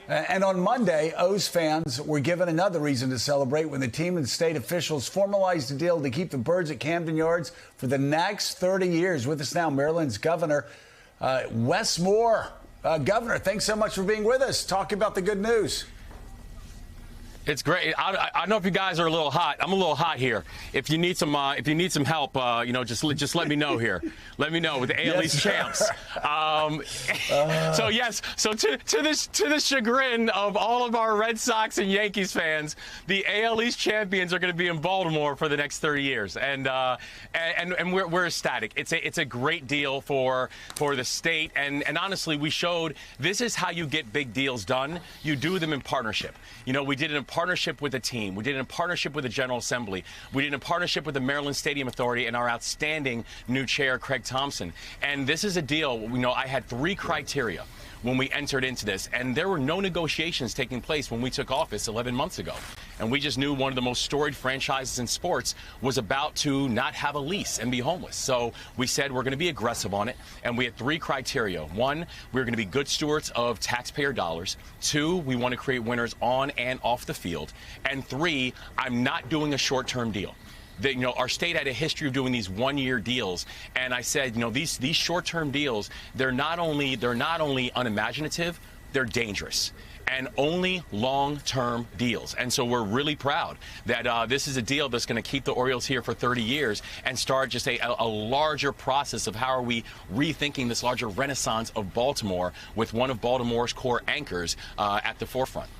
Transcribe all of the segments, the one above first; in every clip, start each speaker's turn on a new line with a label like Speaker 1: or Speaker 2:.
Speaker 1: And on Monday, O's fans were given another reason to celebrate when the team and state officials formalized a deal to keep the Birds at Camden Yards for the next 30 years. With us now, Maryland's Governor Wes Moore. Governor, thanks so much for being with us. Talk about the good news.
Speaker 2: It's great. I don't know if you guys are a little hot. I'm a little hot here. If you need some help, just let me know here. Let me know with the AL East champs. So yes, to the chagrin of all of our Red Sox and Yankees fans, the AL East champions are going to be in Baltimore for the next 30 years, and we're ecstatic. It's a great deal for the state, and honestly, we showed this is how you get big deals done. You do them in partnership. We did it in partnership with the team. We did it in partnership with the General Assembly. We did it in partnership with the Maryland Stadium Authority and our outstanding new chair, Craig Thompson. And this is a deal, I had 3 criteria when we entered into this, and there were no negotiations taking place when we took office 11 months ago. And we just knew one of the most storied franchises in sports was about to not have a lease and be homeless. So we said we're going to be aggressive on it, and we had 3 criteria. 1, we're going to be good stewards of taxpayer dollars. 2, we want to create winners on and off the field. And 3, I'm not doing a short-term deal. Our state had a history of doing these one-year deals, and I said, these short-term deals, they're not only unimaginative, they're dangerous, and only long-term deals. And so we're really proud that this is a deal that's going to keep the Orioles here for 30 years and start just a larger process of how are we rethinking this larger renaissance of Baltimore with one of Baltimore's core anchors at the forefront.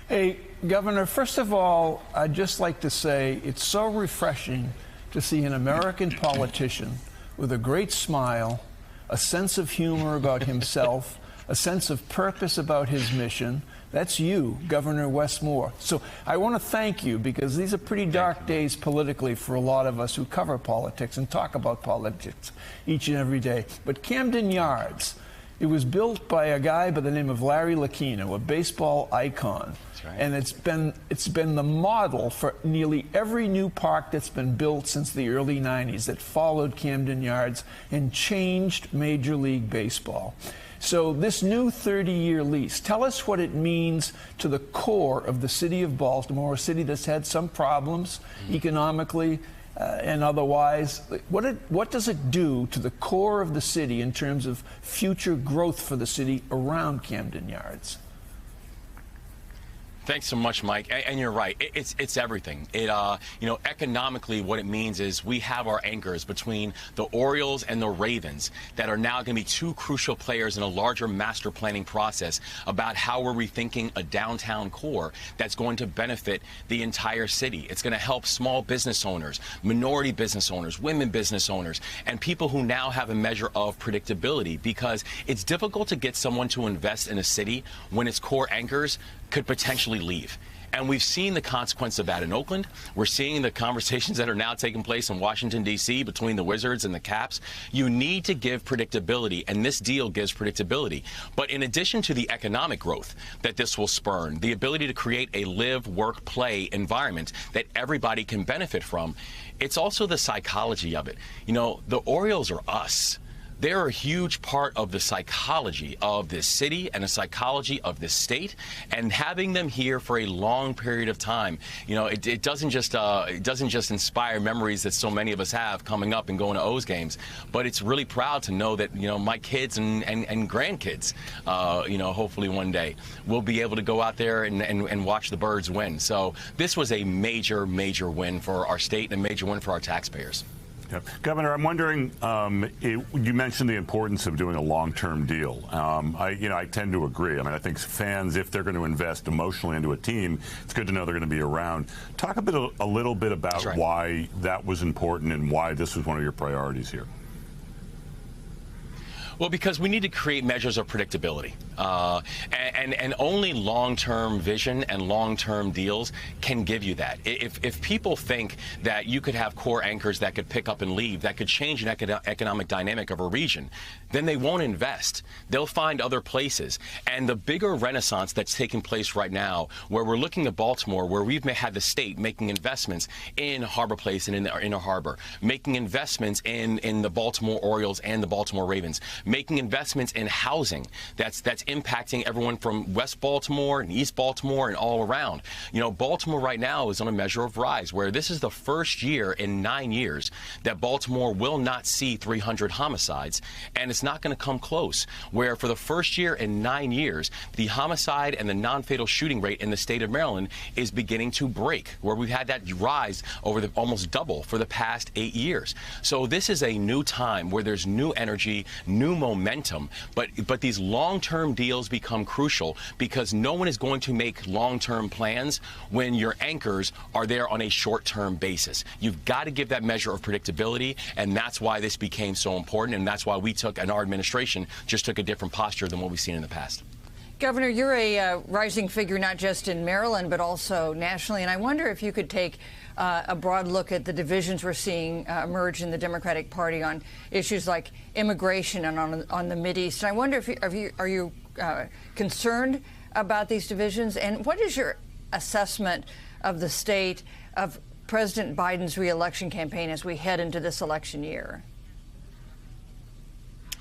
Speaker 3: Hey, Governor, first of all, I'd just like to say it's so refreshing to see an American politician with a great smile, a sense of humor about himself, a sense of purpose about his mission. That's you, Governor Wes Moore. So I want to thank you, because these are pretty dark days politically for a lot of us who cover politics and talk about politics each and every day. But Camden Yards, it was built by a guy by the name of Larry Lucchino, a baseball icon. That's right. And it's been the model for nearly every new park that's been built since the early 90s that followed Camden Yards and changed Major League Baseball. So this new 30-year lease, tell us what it means to the core of the city of Baltimore, a city that's had some problems economically, and otherwise. What does it do to the core of the city in terms of future growth for the city around Camden Yards?
Speaker 2: Thanks so much, Mike. And you're right. It's everything. Economically, what it means is we have our anchors between the Orioles and the Ravens that are now going to be 2 crucial players in a larger master planning process about how we're rethinking a downtown core that's going to benefit the entire city. It's going to help small business owners, minority business owners, women business owners, and people who now have a measure of predictability, because it's difficult to get someone to invest in a city when its core anchors could potentially leave. And we've seen the consequence of that in Oakland. We're seeing the conversations that are now taking place in Washington, D.C. between the Wizards and the Caps. You need to give predictability, and this deal gives predictability. But in addition to the economic growth that this will spurn, the ability to create a live, work, play environment that everybody can benefit from, it's also the psychology of it. The Orioles are us. They're a huge part of the psychology of this city and the psychology of this state, and having them here for a long period of time, it doesn't just inspire memories that so many of us have coming up and going to O's games, but it's really proud to know that my kids and grandkids, hopefully one day will be able to go out there and watch the Birds win. So this was a major win for our state and a major win for our taxpayers.
Speaker 4: Yep. Governor, I'm wondering, you mentioned the importance of doing a long-term deal. I tend to agree. I think fans, if they're going to invest emotionally into a team, it's good to know they're going to be around. Talk a little bit about why that was important and why this was one of your priorities here.
Speaker 2: Well, because we need to create measures of predictability. And only long-term vision and long-term deals can give you that. If people think that you could have core anchors that could pick up and leave, that could change an economic dynamic of a region, then they won't invest. They'll find other places. And the bigger renaissance that's taking place right now, where we're looking at Baltimore, where we've had the state making investments in Harbor Place and in the Inner Harbor, making investments in the Baltimore Orioles and the Baltimore Ravens, making investments in housing that's impacting everyone from West Baltimore and East Baltimore and all around. You know, Baltimore right now is on a measure of rise, where this is the first year in 9 years that Baltimore will not see 300 homicides, and it's not going to come close, where for the first year in 9 years, the homicide and the non-fatal shooting rate in the state of Maryland is beginning to break, where we've had that rise over the almost double for the past 8 years. So this is a new time where there's new energy, new momentum, but these long-term deals become crucial because no one is going to make long-term plans when your anchors are there on a short-term basis. You've got to give that measure of predictability, and that's why this became so important, and that's why we took, and our administration just took a different posture than what we've seen in the past.
Speaker 5: Governor, you're a rising figure not just in Maryland but also nationally, and I wonder if you could take a broad look at the divisions we're seeing emerge in the Democratic Party on issues like immigration and on the Mideast. And I wonder if are you concerned about these divisions, and what is your assessment of the state of President Biden's reelection campaign as we head into this election year?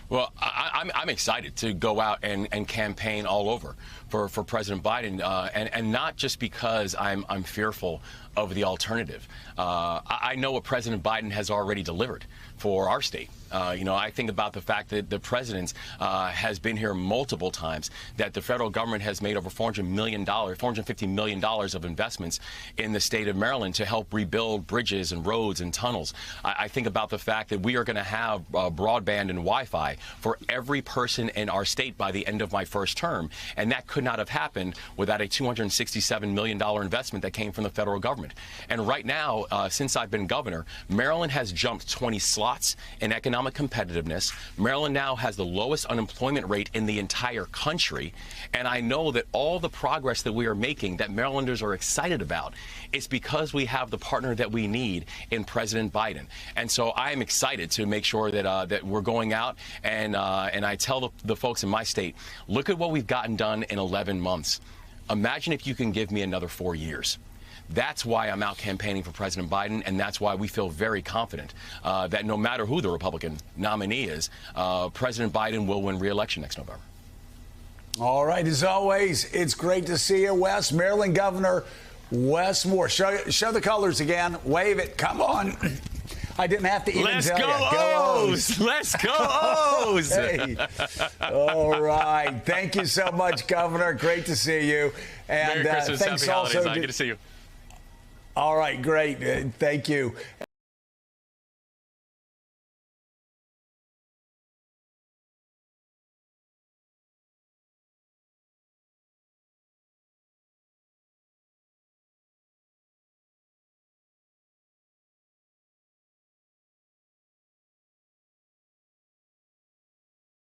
Speaker 2: Well, I'm excited to go out and campaign all over for President Biden, and not just because I'm fearful of the alternative. I know what President Biden has already delivered for our state. You know, I think about the fact that the president has been here multiple times, that the federal government has made over $450 million of investments in the state of Maryland to help rebuild bridges and roads and tunnels. I think about the fact that we are going to have broadband and Wi-Fi for every person in our state by the end of my first term, and that could not have happened without a $267 million investment that came from the federal government. And right now, since I've been governor, Maryland has jumped 20 slots in economic competitiveness. Maryland now has the lowest unemployment rate in the entire country, and I know that all the progress that we are making, that Marylanders are excited about, is because we have the partner that we need in President Biden. And so I am excited to make sure that that we're going out and I tell the folks in my state, look at what we've gotten done in 11 months. Imagine if you can give me another 4 years. That's why I'm out campaigning for President Biden, and that's why we feel very confident that no matter who the Republican nominee is, President Biden will win re-election next November.
Speaker 1: All right, as always, it's great to see you, Wes. Maryland Governor Wes Moore. Show the colors again. Wave it. Come on. I didn't have to even
Speaker 2: Let's
Speaker 1: tell
Speaker 2: go
Speaker 1: you. Go
Speaker 2: O's! Let's go O's!
Speaker 1: Hey. All right. Thank you so much, Governor. Great to see you. And
Speaker 2: Merry Christmas.
Speaker 1: Thanks
Speaker 2: Happy holidays.
Speaker 1: also.
Speaker 2: Good to see you.
Speaker 1: All right, great. Thank you.